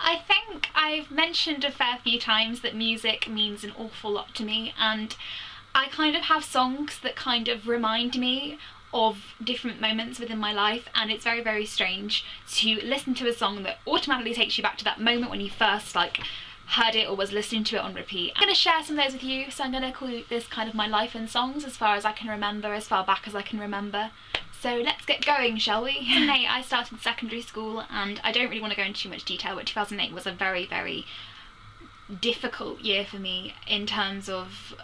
I think I've mentioned a fair few times that music means an awful lot to me, and I kind of have songs that kind of remind me of different moments within my life, and it's very, very strange to listen to a song that automatically takes you back to that moment when you first heard it or was listening to it on repeat. I'm going to share some of those with you, so I'm going to call this kind of my life in songs as far as I can remember, as far back as I can remember. So let's get going, shall we? In 2008 I started secondary school, and I don't really want to go into too much detail, but 2008 was a very, very difficult year for me in terms of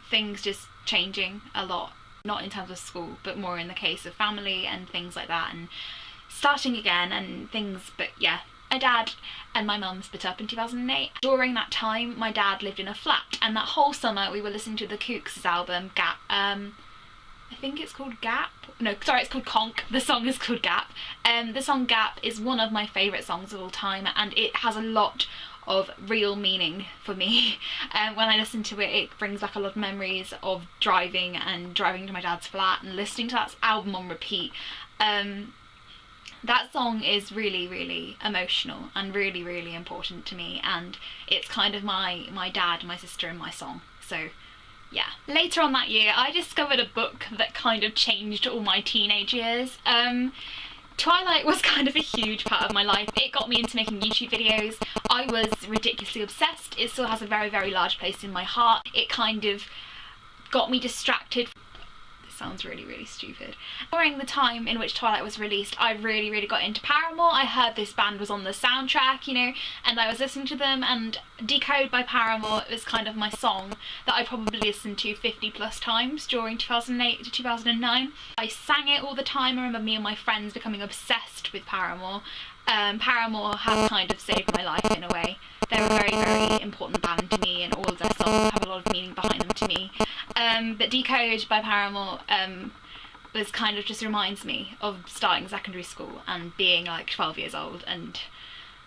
things just changing a lot. Not in terms of school, but more in the case of family and things like that, and starting again and things. But yeah, my dad and my mum split up in 2008. During that time, my dad lived in a flat, and that whole summer we were listening to the Kooks' album, Gap. I think it's called Gap. No, sorry, it's called Conk. The song is called Gap. The song Gap is one of my favourite songs of all time, and it has a lot of real meaning for me. When I listen to it, it brings back a lot of memories of driving to my dad's flat and listening to that album on repeat. That song is really, really emotional and really, really important to me, and it's kind of my dad, my sister and my song. So yeah. Later on that year, I discovered a book that kind of changed all my teenage years. Twilight was kind of a huge part of my life. It got me into making YouTube videos. I was ridiculously obsessed. It still has a very, very large place in my heart. It kind of got me distracted. This sounds really, really stupid. During the time in which Twilight was released, I really, really got into Paramore. I heard this band was on the soundtrack, you know, and I was listening to them, and Decode by Paramore was kind of my song that I probably listened to 50 plus times during 2008 to 2009. I sang it all the time. I remember me and my friends becoming obsessed with Paramore. Paramore have kind of saved my life in a way. They're a very, very important band to me, and all of their songs have a lot of meaning behind them to me. But Decode by Paramore was kind of just reminds me of starting secondary school and being like 12 years old, and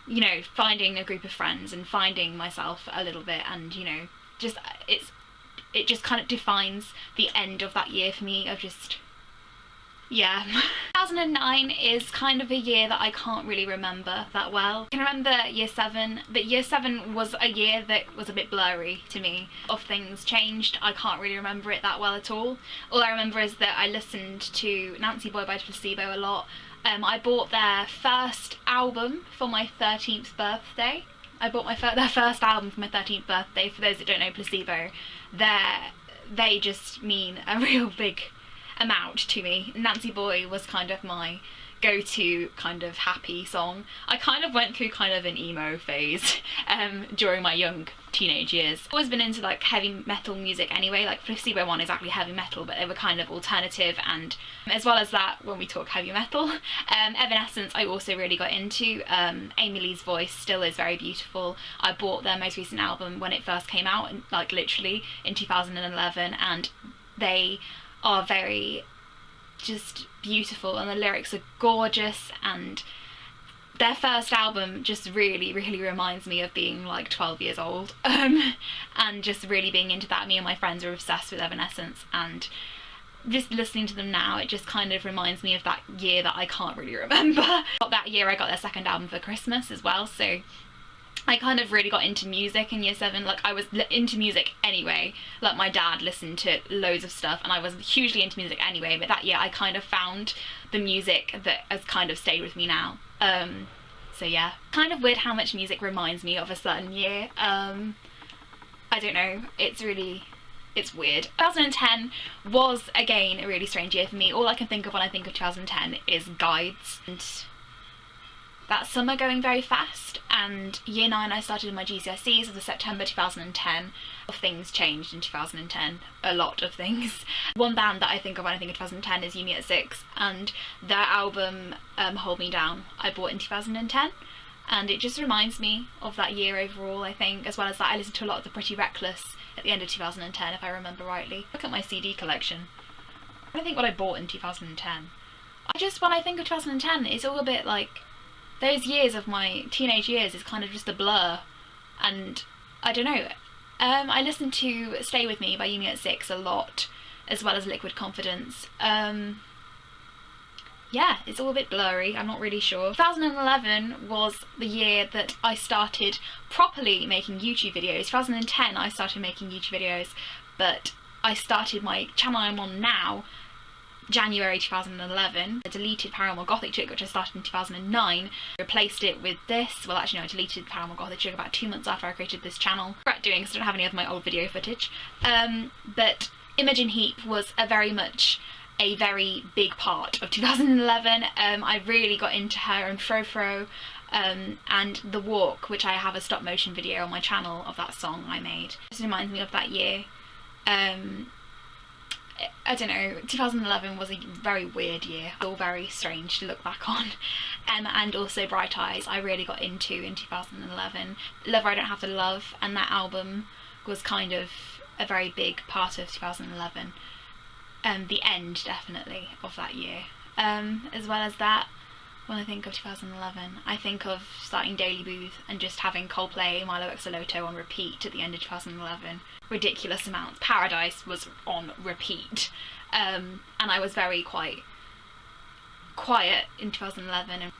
you know, finding a group of friends and finding myself a little bit, and you know, just it just kind of defines the end of that year for me of just, yeah. 2009 is kind of a year that I can't really remember that well. I can remember year 7, but year 7 was a year that was a bit blurry to me. Of things changed, I can't really remember it that well at all. All I remember is that I listened to Nancy Boy by Placebo a lot. I bought their first album for my 13th birthday. I bought their first album for my 13th birthday. For those that don't know Placebo, they just mean a real big amount to me. Nancy Boy was kind of my go-to kind of happy song. I kind of went through kind of an emo phase during my young teenage years. I've always been into like heavy metal music anyway. Like Placebo weren't exactly heavy metal, but they were kind of alternative, and as well as that, when we talk heavy metal, Evanescence I also really got into. Amy Lee's voice still is very beautiful. I bought their most recent album when it first came out, like literally in 2011, and they are very just beautiful, and the lyrics are gorgeous, and their first album just really, really reminds me of being like 12 years old, and just really being into that. Me and my friends were obsessed with Evanescence, and just listening to them now, it just kind of reminds me of that year that I can't really remember. That year I got their second album for Christmas as well, so I kind of really got into music in year 7. Like, I was into music anyway. Like, my dad listened to loads of stuff, and I was hugely into music anyway, but that year I kind of found the music that has kind of stayed with me now. So yeah. Kind of weird how much music reminds me of a certain year. I don't know, it's weird. 2010 was, again, a really strange year for me. All I can think of when I think of 2010 is Guides, and that summer going very fast, and year 9 I started my GCSEs of the September 2010. Things changed in 2010, a lot of things. One band that I think of when I think of 2010 is Uni at 6, and their album Hold Me Down I bought in 2010, and it just reminds me of that year overall, I think. As well as that, I listened to a lot of the Pretty Reckless at the end of 2010, if I remember rightly. Look at my CD collection. I don't think what I bought in 2010. When I think of 2010, it's all a bit like, those years of my teenage years is kind of just a blur, and I don't know. I listened to Stay With Me by Uni at 6 a lot, as well as Liquid Confidence. yeah, it's all a bit blurry, I'm not really sure. 2011 was the year that I started properly making YouTube videos. 2010 I started making YouTube videos, but I started my channel I'm on now January 2011. I deleted Paranormal Gothic Chick, which I started in 2009, replaced it with this. Well, actually no, I deleted Paranormal Gothic Chick about 2 months after I created this channel. I regret doing because I don't have any of my old video footage. But Imogen Heap was a very big part of 2011. I really got into her and Fro and The Walk, which I have a stop motion video on my channel of that song I made. It just reminds me of that year. I don't know, 2011 was a very weird year, all very strange to look back on. And also Bright Eyes I really got into in 2011. Love I Don't Have to Love, and that album was kind of a very big part of 2011. The end, definitely, of that year. As well as that, when I think of 2011, I think of starting Daily Booth and just having Coldplay, Milo X Loto on repeat at the end of 2011. Ridiculous amounts. Paradise was on repeat. And I was very quite quiet in 2011. And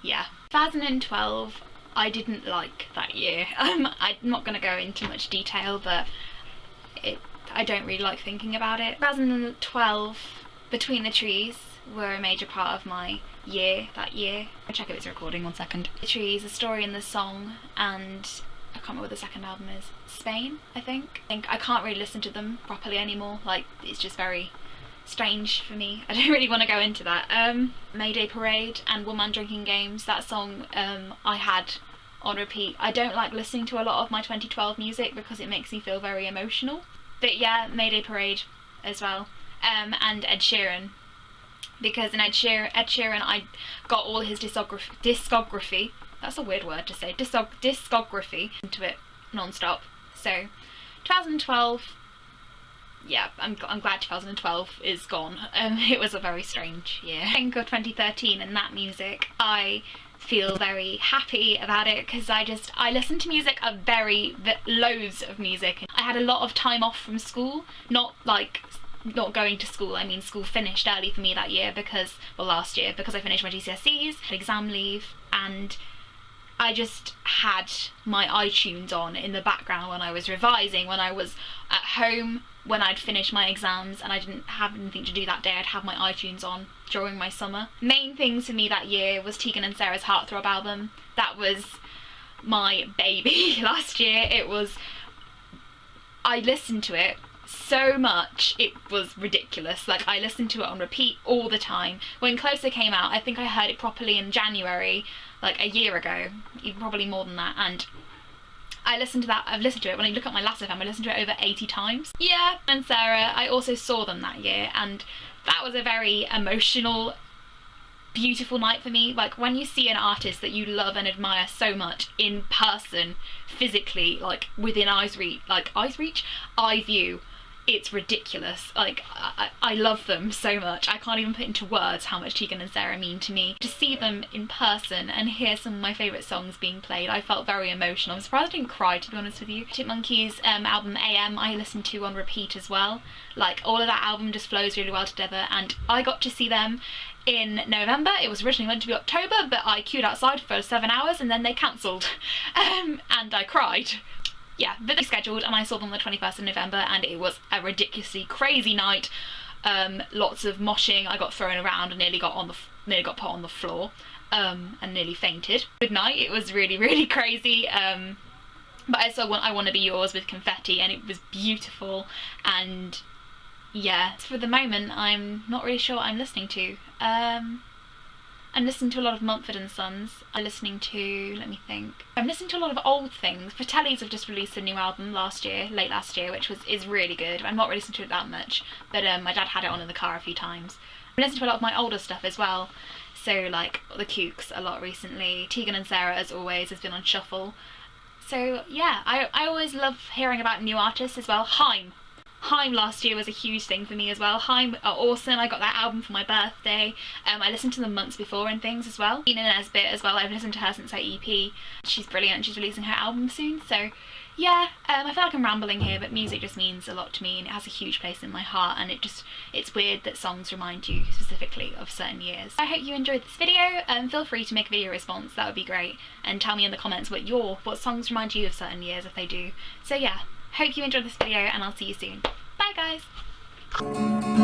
yeah. 2012, I didn't like that year. I'm not going to go into much detail, but I don't really like thinking about it. 2012, Between the Trees were a major part of my year that year. I'll check if it's recording, 1 second. The Trees, A Story in the Song, and I can't remember what the second album is. Spain, I think. I can't really listen to them properly anymore. Like, it's just very strange for me. I don't really want to go into that. Mayday Parade and Woman Drinking Games, that song I had on repeat. I don't like listening to a lot of my 2012 music because it makes me feel very emotional. But yeah, Mayday Parade as well. And Ed Sheeran. Because in Ed Sheeran I got all his discography. That's a weird word to say. Discography into it non-stop. So 2012, yeah, I'm glad 2012 is gone. It was a very strange year. I think of 2013 and that music, I feel very happy about it because I listen to music loads of music. I had a lot of time off from school, not going to school, I mean school finished early for me that year because, well, last year, because I finished my GCSEs, had exam leave, and I just had my iTunes on in the background when I was revising, when I was at home, when I'd finished my exams and I didn't have anything to do that day, I'd have my iTunes on during my summer. Main things for me that year was Tegan and Sarah's Heartthrob album. That was my baby last year. I listened to it so much, it was ridiculous. Like, I listened to it on repeat all the time. When Closer came out, I think I heard it properly in January, like a year ago, even probably more than that, and I've listened to it, when I look at my Last.fm, I listened to it over 80 times. Yeah, and Sarah, I also saw them that year, and that was a very emotional, beautiful night for me. Like, when you see an artist that you love and admire so much in person, physically, like within eye view, it's ridiculous. Like, I love them so much. I can't even put into words how much Tegan and Sarah mean to me. To see them in person and hear some of my favourite songs being played, I felt very emotional. I'm surprised I didn't cry, to be honest with you. Chipmunky's album AM I listened to on repeat as well. Like, all of that album just flows really well together, and I got to see them in November. It was originally meant to be October, but I queued outside for 7 hours and then they cancelled. And I cried. Yeah, but they scheduled and I saw them on the 21st of November and it was a ridiculously crazy night. Lots of moshing, I got thrown around and nearly got put on the floor, and nearly fainted. Good night, it was really, really crazy. But I saw I Want to Be Yours with confetti and it was beautiful. And yeah, for the moment I'm not really sure what I'm listening to. I'm listening to a lot of Mumford & Sons. I'm listening to, let me think. I'm listening to a lot of old things. Fratellis have just released a new album late last year, which is really good. I'm not really listening to it that much, but my dad had it on in the car a few times. I'm listening to a lot of my older stuff as well. So, like, The Kooks a lot recently. Tegan and Sarah, as always, has been on shuffle. So, yeah, I always love hearing about new artists as well. Haim Haim last year was a huge thing for me as well. Haim are awesome. I got that album for my birthday. I listened to them months before and things as well. Ina Nesbitt as well, I've listened to her since her EP. She's brilliant. She's releasing her album soon, so yeah, I feel like I'm rambling here, but music just means a lot to me and it has a huge place in my heart, and it's weird that songs remind you specifically of certain years. I hope you enjoyed this video. Feel free to make a video response, that would be great, and tell me in the comments what songs remind you of certain years if they do. So yeah, hope you enjoyed this video and I'll see you soon. Bye guys!